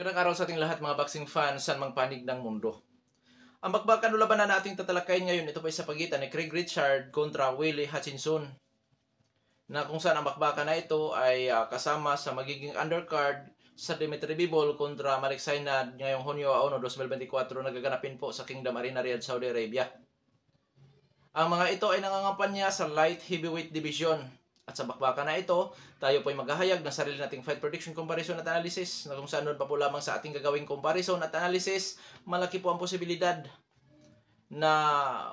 Magandang araw sa ating lahat mga boxing fans saan mang panig ng mundo. Ang bakbakan o labanan na ating tatalakayin ngayon, ito po ay sa pagitan ni Craig Richard kontra Willie Hutchinson. Na kung saan ang bakbakan na ito ay kasama sa magiging undercard sa Dimitri Bivol kontra Marek Sainad ngayong Hunyo 1, 2024 na gaganapin po sa Kingdom Arena, Riyadh, Saudi Arabia. Ang mga ito ay nangangampanya sa light heavyweight division. At sa bakbakan na ito, tayo po ay maghahayag ng sarili nating fight prediction, comparison at analysis na kung saan pa po lamang sa ating gagawing comparison at analysis, malaki po ang posibilidad na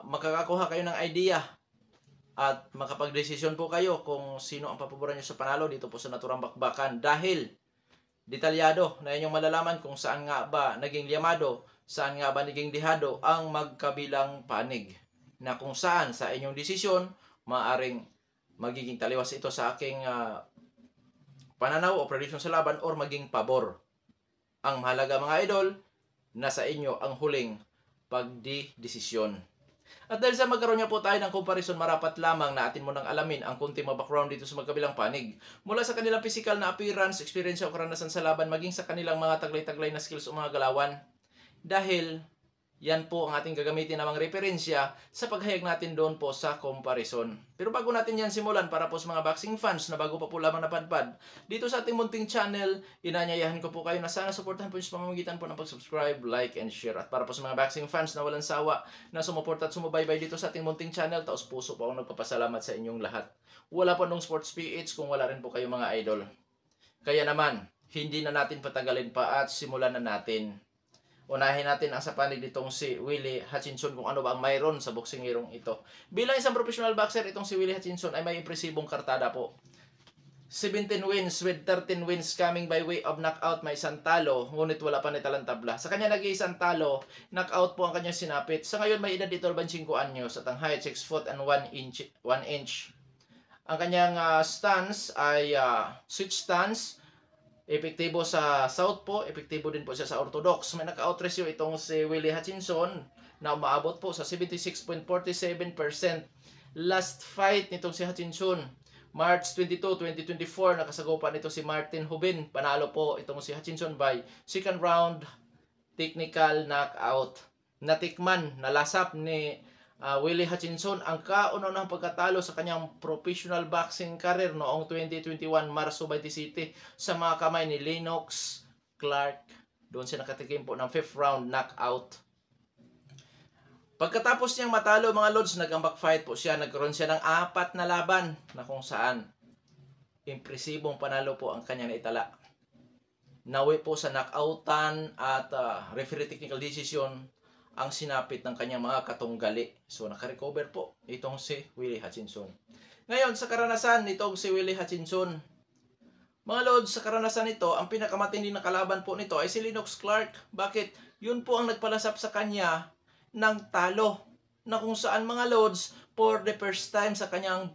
makakakuha kayo ng idea at makapag-desisyon po kayo kung sino ang papaboran nyo sa panalo dito po sa naturang bakbakan dahil detalyado na inyong malalaman kung saan nga ba naging liyamado, saan nga ba naging dihado ang magkabilang panig na kung saan sa inyong desisyon maaring magiging taliwas ito sa aking pananaw o prediction sa laban or maging pabor. Ang mahalaga mga idol, nasa inyo ang huling pagdidesisyon. At dahil sa magkaroon niya po tayo ng comparison, marapat lamang na atin mo nang alamin ang kunting background dito sa magkabilang panig. Mula sa kanilang physical na appearance, experience o karanasan sa laban, maging sa kanilang mga taglay-taglay na skills o mga galawan. Dahil yan po ang ating gagamitin na mga referensya sa paghayag natin doon po sa comparison. Pero bago natin yan simulan, para po sa mga boxing fans na bago pa po lamang napadpad dito sa ating munting channel, inanyayahan ko po kayo na sana suportahan po yung pamamagitan po ng pag-subscribe, like, and share. At para po sa mga boxing fans na walang sawa na sumuporta at sumubaybay dito sa ating munting channel, taos puso po akong nagpapasalamat sa inyong lahat. Wala po nung sports PH kung wala rin po kayo mga idol. Kaya naman, hindi na natin patagalin pa at simulan na natin. Unahin natin ang sa panig nitong si Willie Hutchinson kung ano ba ang mayroon sa boksingirong ito. Bilang isang professional boxer, itong si Willie Hutchinson ay may impresibong kartada po. 17 wins with 13 wins coming by way of knockout, may isang talo, ngunit wala pa nitalang tabla. Sa kanya nag-iisang talo, knockout po ang kanyang sinapit. Sa ngayon may edad dito 25 anyos at ang height 6 foot and 1 inch. Ang kanyang stance ay switch stance. Epektibo sa southpaw, epektibo din po siya sa orthodox. May knockout ratio itong si Willie Hutchinson na umaabot po sa 76.47%. Last fight nitong si Hutchinson, March 22, 2024, nakasagupan nito si Martin Hubin. Panalo po itong si Hutchinson by second round technical knockout. Natikman, nalasap ni Willie Hutchinson ang kauna-unahang pagkatalo sa kanyang professional boxing career noong 2021 Marso City sa mga kamay ni Lennox Clark. Doon siya nakatikim po ng 5th round knockout. Pagkatapos niyang matalo mga lods, nag-comeback fight po siya. Nagkaroon siya ng 4 na laban na kung saan impresibong panalo po ang kanyang naitala. Nawi po sa knockoutan at referee technical decision ang sinapit ng kanyang mga katunggali. So, nakarecover po itong si Willie Hutchinson. Ngayon, sa karanasan nitong si Willie Hutchinson, mga lods, sa karanasan nito, ang pinakamatindi na kalaban po nito ay si Lennox Clark. Bakit? Yun po ang nagpalasap sa kanya ng talo. Na kung saan mga lods, for the first time sa kanyang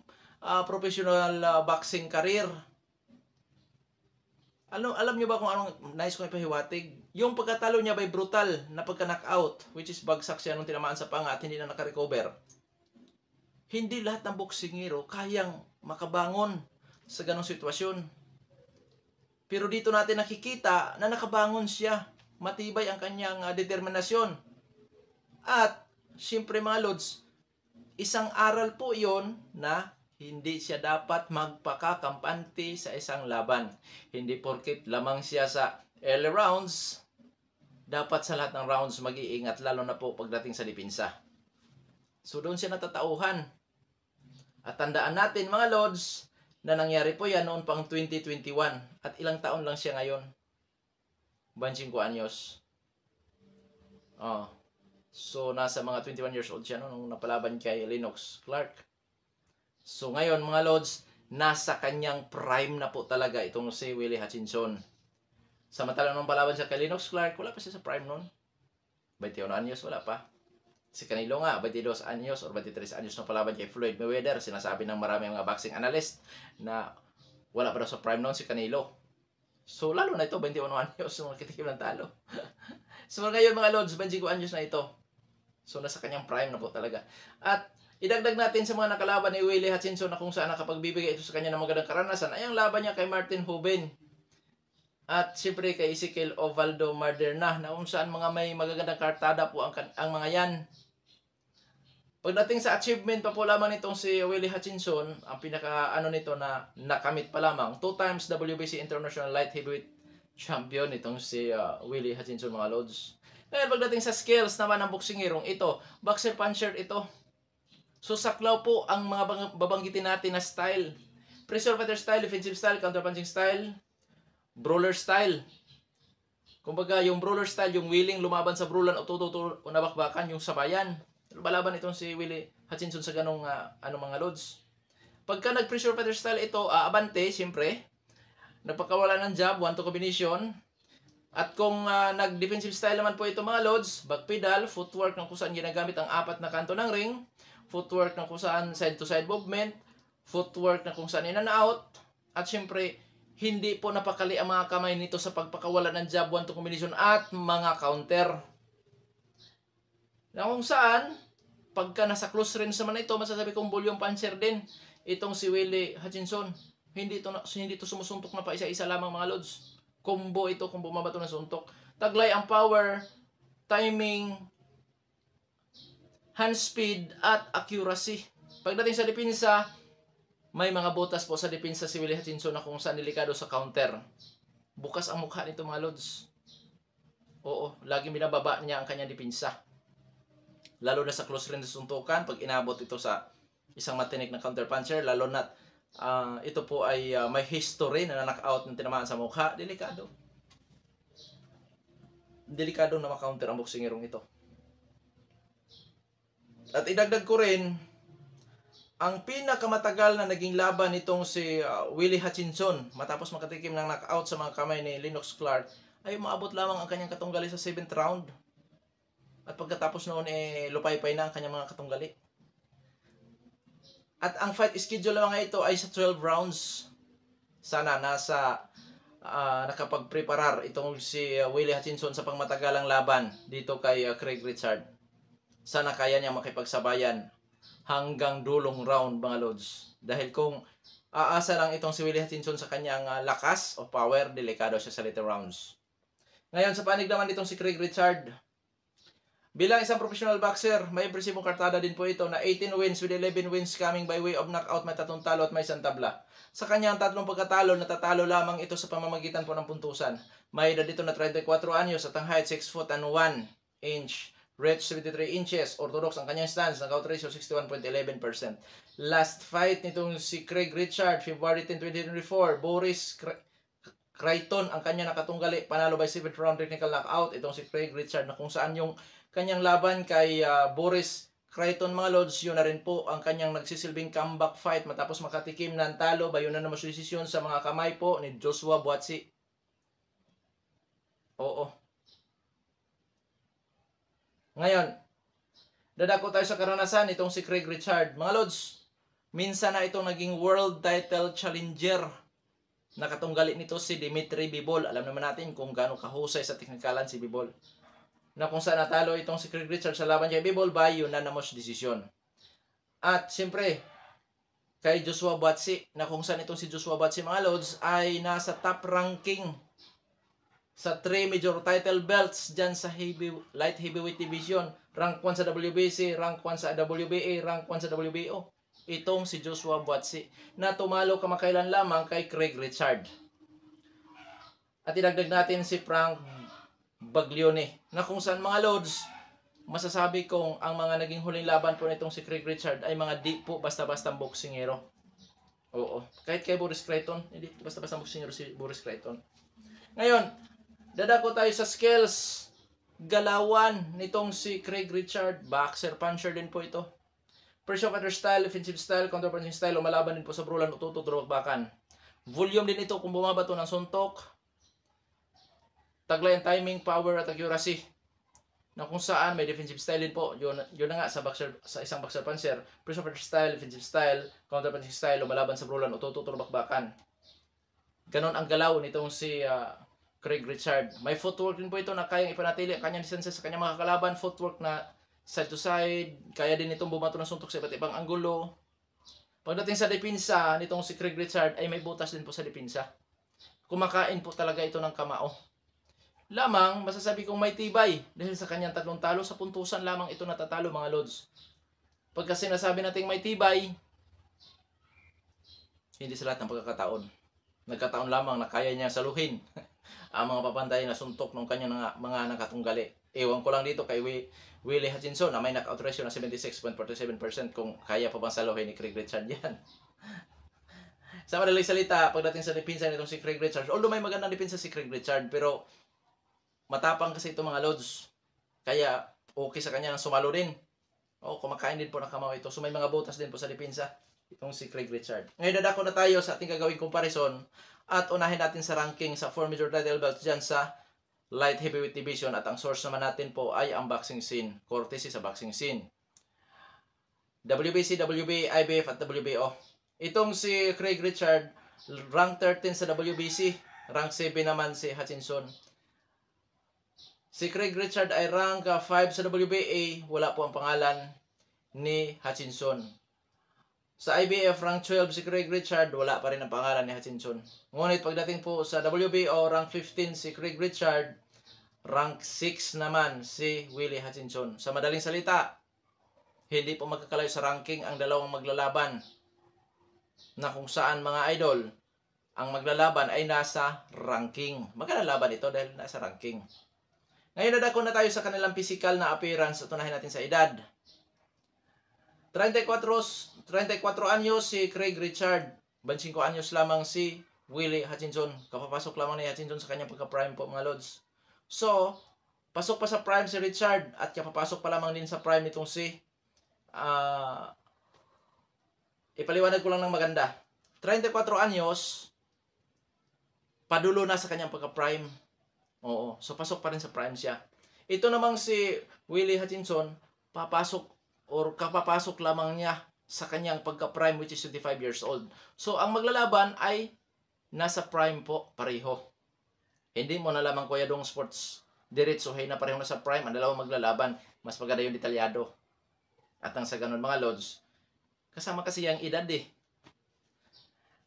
professional boxing career. Alam nyo ba kung anong nais kong ipahiwatig? Yung pagkatalo niya by brutal na pagka-knockout, which is bagsak siya nung tinamaan sa panga at hindi na nakarecover. Hindi lahat ng boksingero kayang makabangon sa ganong sitwasyon. Pero dito natin nakikita na nakabangon siya. Matibay ang kanyang determinasyon. At, siyempre mga lods, isang aral po yon na hindi siya dapat magpakakampante sa isang laban. Hindi porket lamang siya sa early rounds, dapat sa lahat ng rounds mag-iingat, lalo na po pagdating sa dipinsa. So doon siya natatauhan. At tandaan natin mga lods, na nangyari po yan noon pang 2021. At ilang taon lang siya ngayon. 25 anyos. So nasa mga 21 years old siya nung napalaban kay Lennox Clark. So ngayon mga lods, nasa kanyang prime na po talaga itong si Willie Hutchinson. Samantalang nung palaban siya kay Lennox Clark, wala pa siya sa prime noon. 21 anyos, wala pa. Si Canelo nga, 22 anyos or 23 anyos nung palaban kay Floyd Mayweather. Sinasabi ng maraming mga boxing analyst na wala pa daw sa prime noon si Canelo. So lalo na ito, 21 anyos nung nakitikim ng talo. So ngayon mga lods, 25 anyos na ito. So nasa kanyang prime na po talaga. At idagdag natin sa mga nakalaban ni Willie Hutchinson na kung saan nakapagbibigay ito sa kanya ng magandang karanasan ay ang laban niya kay Martin Hubin. At siyempre kay Ezekiel Ovaldo Marderna na kung saan mga may magagandang kartada po ang mga yan. Pagdating sa achievement pa po lamang nitong si Willie Hutchinson, ang pinaka ano nito na nakamit pa lamang, 2 times WBC International Light Heavyweight Champion itong si Willie Hutchinson mga lods. Ngayon pagdating sa skills naman ng boxingerong ito, boxer puncher ito. So saklaw po ang mga babanggitin natin na style. Pressure fighter style, defensive style, counter punching style, brawler style. Kumbaga yung brawler style, yung willing lumaban sa brawlan o tututo o nabakbakan yung sabayan. Balaban itong si Willie Hutchinson sa ganong mga loads. Pagka nag-pressure fighter style ito, abante, siyempre. Nagpakawala ng jab, 1-2 combination. At kung nag-defensive style naman po ito mga loads, back pedal, footwork ng kung saan ginagamit ang 4 na kanto ng ring, footwork ng kung saan side-to-side movement, footwork na kung saan in and out, at siyempre, hindi po napakali ang mga kamay nito sa pagpakawala ng jab, 1-2 combination at mga counter. Na kung saan, pagka nasa close range naman ito, masasabi kong volume puncher din itong si Willie Hutchinson. Hindi ito sumusuntok na pa isa-isa lamang mga lods. Combo ito kung bumabato ng suntok. Taglay ang power, timing, hand speed, at accuracy. Pagdating sa depensa, may mga butas po sa depensa si Willie Hutchinson na kung saan delikado sa counter. Bukas ang mukha nito mga lods. Oo, lagi binababa niya ang kanyang depensa. Lalo na sa close range suntukan, pag inabot ito sa isang matinik na counter puncher, lalo na ito po ay may history na knock-out ng tinamaan sa mukha, delikado. Delikado na makounter ang boksingerong ito. At idagdag ko rin, ang pinakamatagal na naging laban nitong si Willie Hutchinson matapos makatikim ng knockout sa mga kamay ni Lennox Clark ay maabot lamang ang kanyang katunggali sa 7th round. At pagkatapos noon lupay-pay na ang kanyang mga katunggali. At ang fight schedule lang ito ay sa 12 rounds. Sana nasa nakapag-preparar itong si Willie Hutchinson sa pangmatagalang laban dito kay Craig Richard. Sana kaya niya makipagsabayan hanggang dulong round mga lods. Dahil kung aasa lang itong si Willie Hutchinson sa kanyang lakas o power, delikado siya sa later rounds. Ngayon sa panig naman itong si Craig Richard, bilang isang professional boxer, may impresibong kartada din po ito na 18 wins with 11 wins coming by way of knockout, may 3 talo at may 1 tabla. Sa kanyang 3 pagkatalo, natatalo lamang ito sa pamamagitan po ng puntusan. May edad dito na 34 anyos at ang height 6 foot and 1 inch. Reach 73 inches. Orthodox ang kanyang stance. Knockout ratio 61.11%. Last fight nitong si Craig Richard, February 10, 2024. Boris Creighton ang kanya nakatunggali. Panalo by 7th round technical knockout. Itong si Craig Richard na kung saan yung kanyang laban kay Boris Creighton mga lods, yun na rin po ang kanyang nagsisilbing comeback fight matapos makatikim ng talo by unanimous decision sa mga kamay po ni Joshua Buatsi. Oo. Ngayon, dadako tayo sa karanasan itong si Craig Richard. Mga lods, minsan na itong naging world title challenger. Nakatunggali nito si Dimitri Bivol. Alam naman natin kung gaano kahusay sa teknikalan si Bivol. Na kung saan natalo itong si Craig Richard sa laban kay Bivol by unanimous decision. At siyempre, kay Joshua Buatsi, na kung saan itong si Joshua Buatsi mga lods ay nasa top ranking sa 3 major title belts dyan sa light heavyweight division. Rank 1 sa WBC, rank 1 sa WBA, rank 1 sa WBO. Itong si Joshua Buatsi na tumalo kamakailan lamang kay Craig Richard. At idagdag natin si Frank Baglione na kung saan mga lods, masasabi kong ang mga naging huling laban po nitong si Craig Richard ay mga di po basta-basta boksingero. Oo. Kahit kay Boris Creighton, hindi basta-basta boksingero si Boris Creighton. Ngayon, dadako tayo sa skills. Galawan nitong si Craig Richard, boxer puncher din po ito. Pressure fighter style, defensive style, counter punching style, umalaban din po sa brawlan, ututudrogbakan. Volume din ito kung bumabato ng suntok. Taglay ang timing, power at accuracy. Na kung saan may defensive style din po. Yun na nga sa isang boxer puncher. Pressure fighter style, defensive style, counter punching style, umalaban sa brawlan, ututudrogbakan. Ganon ang galaw nitong si Craig Richard. May footwork din po ito na kayang ipanatili ang kanyang lisensa sa kanyang mga kalaban. Footwork na side to side. Kaya din itong bumato ng suntok sa iba't ibang anggulo. Pagdating sa depensa nitong si Craig Richard ay may butas din po sa depensa. Kumakain po talaga ito ng kamao. Lamang, masasabi kong may tibay dahil sa kanyang tatlong talo sa puntusan lamang ito natatalo mga lods. Pagka sinasabi nating may tibay, hindi sa lahat ng pagkakataon. Nagkataon lamang na kaya niya saluhin ang mga papantay na suntok ng kanyang mga nakatunggali. Ewan ko lang dito kay Willie Hutchinson na may knockout ratio na 76.47% kung kaya pa bang saluhin ni Craig Richard yan. Sa madaling salita, pagdating sa depensa nitong si Craig Richard, although may magandang depensa si Craig Richard, pero matapang kasi ito mga lods. Kaya okay sa kanya na sumalo din. Kumakain din po ng kamao ito. So may mga butas din po sa depensa itong si Craig Richard. Ngayon dadako na tayo sa ating gagawing comparison at unahin natin sa ranking sa 4 major title belts dyan sa light heavyweight division at ang source naman natin po ay ang boxing scene. Courtesy sa boxing scene. WBC, WBA, IBF at WBO. Itong si Craig Richard, rank 13 sa WBC, rank 7 naman si Hutchinson. Si Craig Richard ay rank 5 sa WBA, wala po ang pangalan ni Hutchinson. Sa IBF, rank 12 si Craig Richard, wala pa rin ang pangalan ni Hutchinson. Ngunit pagdating po sa WBO, rank 15 si Craig Richard, rank 6 naman si Willie Hutchinson. Sa madaling salita, hindi po magkakalayo sa ranking ang dalawang maglalaban na kung saan mga idol, ang maglalaban ay nasa ranking. Magkalalaban ito dahil nasa ranking. Ngayon nadako na tayo sa kanilang physical na appearance at unahin natin sa edad. 34 anyos si Craig Richard. 25 anyos lamang si Willie Hutchinson. Kapapasok lamang ni Hutchinson sa kanyang pagka-prime po mga lods. So, pasok pa sa prime si Richard at kapapasok pa lamang din sa prime nitong si ipaliwanag ko lang ng maganda. 34 anyos, padulo na sa kanyang pagka-prime. Oo, so pasok pa rin sa prime siya. Ito namang si Willie Hutchinson, papasok or kapapasok lamang niya sa kanyang pagka-prime which is 25 years old. So, ang maglalaban ay nasa prime po, pareho. Hindi mo na lamang Kuya Dong Sports diretsuhin na pareho na sa prime, ang dalawang maglalaban. Mas maganda yung detalyado. At ang sa ganun mga lods, kasama kasi yung edad eh.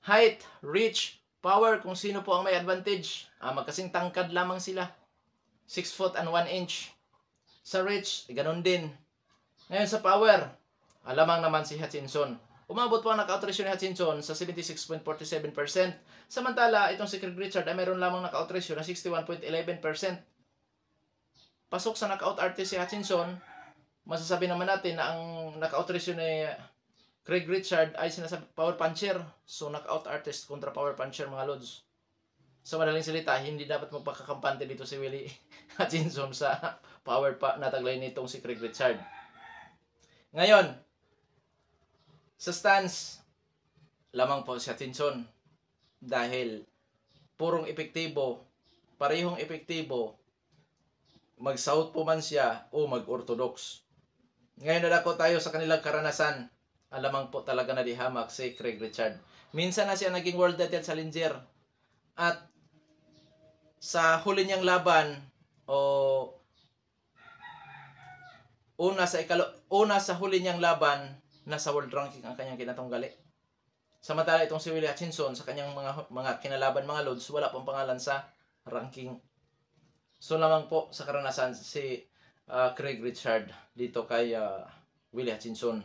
Height, reach, power, kung sino po ang may advantage. Magkasing tangkad lamang sila. 6 foot and 1 inch. Sa reach, ganun din. Ngayon sa power, alamang naman si Hutchinson. Umabot po ang knockout ratio ni Hutchinson sa 76.47%. Samantala, itong si Craig Richard ay mayroon lamang knockout ratio na 61.11%. Pasok sa knockout artist si Hutchinson, masasabi naman natin na ang knockout ratio ni Craig Richard ay sinasabi power puncher. So knockout artist kontra power puncher mga lods. Sa madaling salita, hindi dapat magpakakampante dito si Willie Hutchinson sa power na taglay nitong si Craig Richard. Ngayon, sa stance, lamang po si Hutchinson dahil purong epektibo, parehong epektibo, mag-south po man siya o mag-orthodox. Ngayon nadako tayo sa kanilang karanasan. Alamang po talaga na dihamak si Craig Richard. Minsan na siya naging world title challenger. At sa huli niyang laban una sa huli niyang laban, nasa world ranking ang kanyang kinatunggali. Samantala itong si Willie Hutchinson sa kanyang mga kinalaban mga lods, wala pong pangalan sa ranking. So lamang po sa karanasan si Craig Richard dito kay Willie Hutchinson.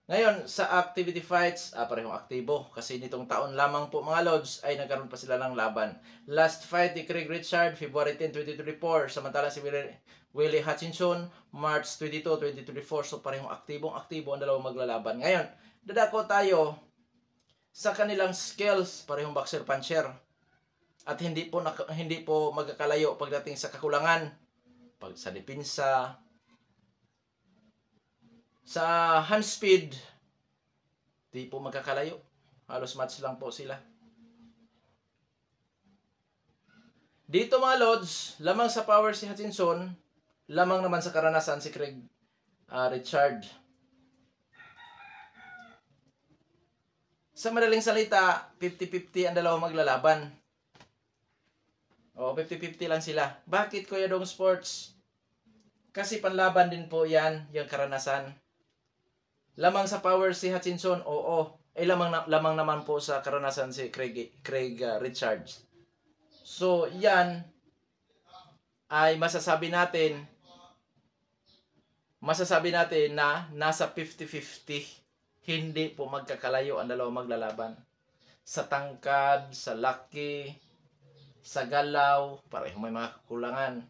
Ngayon, sa activity fights, parehong aktibo. Kasi nitong taon lamang po mga lods ay nagkaroon pa sila ng laban. Last fight ni Craig Richard, February 10, 2024. Samantala si Willie Hutchinson, March 22, 2024. So parehong aktibo ang dalawang maglalaban. Ngayon, dadako tayo sa kanilang skills, parehong boxer puncher. At hindi po magkakalayo pagdating sa kakulangan, sa depensa, sa hand speed, di po magkakalayo. Halos match lang po sila. Dito mga lods, lamang sa power si Hutchinson, lamang naman sa karanasan si Craig Richard. Sa madaling salita, 50-50 ang dalawang maglalaban. 50-50 lang sila. Bakit Kuya Dong Sports? Kasi panlaban din po yan, yung karanasan. Lamang sa power si Hutchinson, oo. ay lamang naman po sa karanasan si Craig Richards. So, yan ay masasabi natin na nasa 50-50. Hindi po magkakalayo ang dalawang maglalaban. Sa tangkad, sa laki, sa galaw, parehong may mga kakulangan.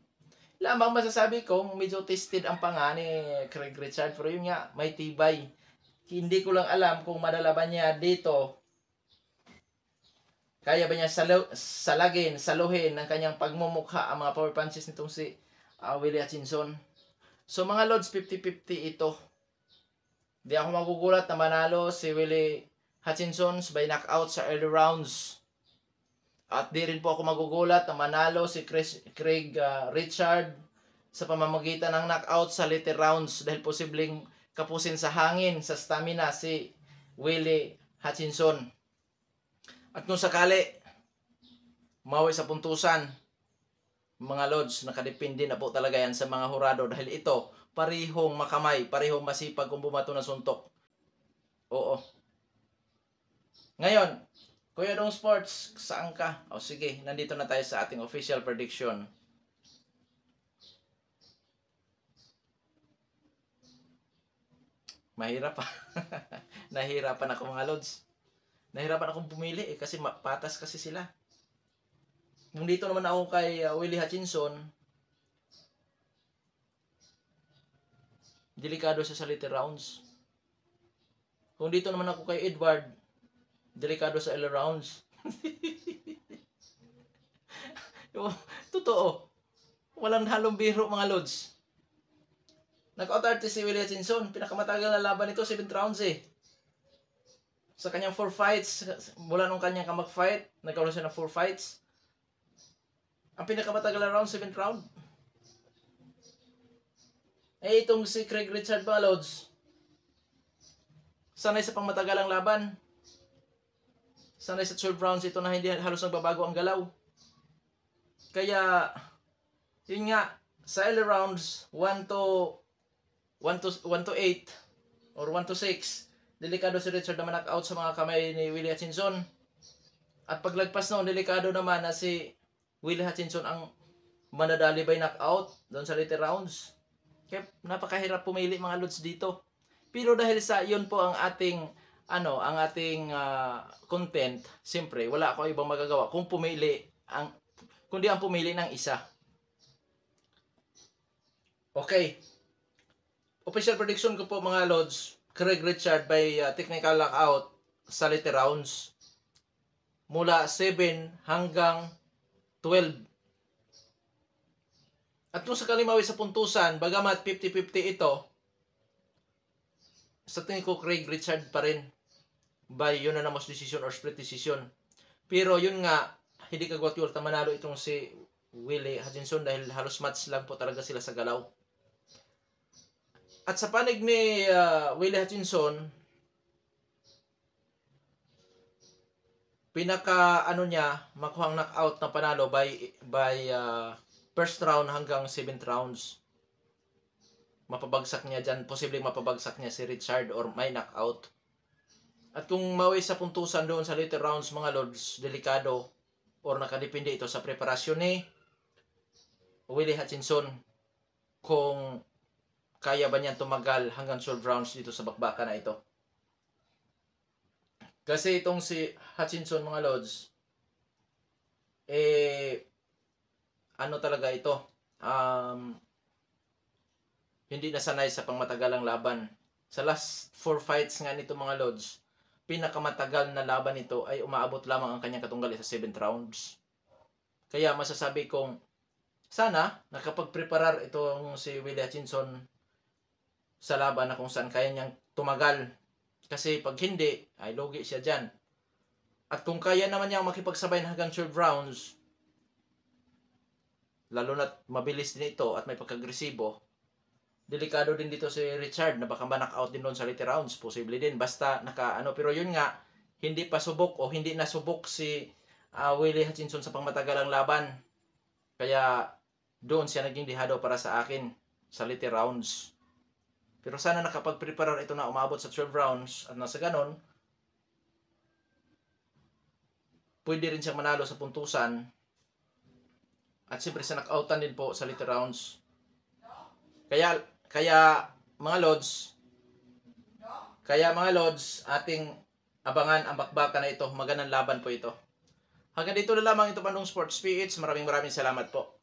Lamang masasabi kong medyo tested ang panga ni Craig Richards, pero yun nga, may tibay. Hindi ko lang alam kung madalaban niya dito. Kaya ba niya saluhin ng kanyang pagmumukha ang mga power punches nitong si Willie Hutchinson. So mga Lods, 50-50 ito. Di ako magugulat na manalo si Willie Hutchinson by knockout sa early rounds. At di rin po ako magugulat na manalo si Craig Richard sa pamamagitan ng knockout sa later rounds dahil posibleng kapusin sa hangin, sa stamina si Willie Hutchinson. At kung sakali mawi sa puntusan, mga Lods, nakadepende na po talaga yan sa mga hurado dahil ito, parihong makamay, parihong masipag kung bumato na suntok. Oo. Ngayon, Kuya Dong Sports, saan ka? O sige, nandito na tayo sa ating official prediction. Mahirap pa. Nahirapan ako mga Lods. Nahirapan akong pumili kasi patas kasi sila. Kung dito naman ako kay Willie Hutchinson, delikado siya sa later rounds. Kung dito naman ako kay Edward, delikado sa early rounds. Totoo. Walang halong biro mga Lods. Nag-out si Willie Hutchinson. Pinakamatagal na laban nito, 7 rounds eh. Sa kanyang 4 fights, mula nung kanyang kamag-fight, nagkaroon siya ng 4 fights. Ang pinakamatagal na round, 7th round. Eh, itong si Craig Richard mga Lods, sanay sa pangmatagalang laban. Sanay sa 12 rounds ito na hindi halos nagbabago ang galaw. Kaya, yun nga, sa early rounds, 1 to 8 or 1 to 6, delikado si Richard na knock-out sa mga kamay ni Willie Hutchinson. At paglagpas noon, delikado naman na si Willie Hutchinson ang manadali by knockout doon sa later rounds. Kaya napakahirap pumili mga Lods dito. Pero dahil sa yun po ang ating content, siyempre wala ako ibang magagawa kung kundi ang pumili ng isa. Okay. Official prediction ko po mga Lods, Craig Richard by technical knockout sa later rounds. Mula 7 hanggang 12. At kung sakali mawi sa puntusan, bagamat 50-50 ito, sa tingin ko Craig Richard pa rin by unanimous decision or split decision. Pero yun nga, hindi kagwat-gwat na manalo itong si Willie Hutchinson dahil halos match lang po talaga sila sa galaw. At sa panig ni Willie Hutchinson, makuhang knockout na panalo by first round hanggang 7th rounds. Mapabagsak niya dyan, posibleng mapabagsak niya si Richard or may knockout. At kung mawi sa puntusan doon sa later rounds mga Lods, delikado or nakadepende ito sa preparasyon ni Willie Hutchinson kung kaya ba niyan tumagal hanggang 12 rounds dito sa bakbakan na ito. Kasi itong si Hutchinson mga Lods, talaga ito, hindi nasanay sa pangmatagalang laban. Sa last 4 fights nga nito mga Lods, pinakamatagal na laban nito ay umaabot lamang ang kanyang katunggal sa 7th rounds. Kaya masasabi kong sana nakapag-preparar itong si Willie Hutchinson sa laban na kung saan kaya niyang tumagal. Kasi pag hindi, ay logi siya dyan. At kung kaya naman niyang makipagsabay hanggang 12 rounds, lalo na't mabilis din ito at may pagkagresibo, delikado din dito si Richard na baka ma-knockout din doon sa later rounds. Posible din. Basta pero yun nga, hindi pa subok o hindi nasubok si Willie Hutchinson sa pangmatagalang laban. Kaya doon siya naging dihado para sa akin sa later rounds. Pero sana nakapag-preparar ito na umabot sa 12 rounds at nasa ganon, pwede rin siyang manalo sa puntusan. At siyempre sa knockoutan din po sa later rounds. Kaya mga Lods, ating abangan ang bakbakan na ito. Magandang laban po ito. Hanggang dito na lamang ito Panong Sports PH. Maraming salamat po.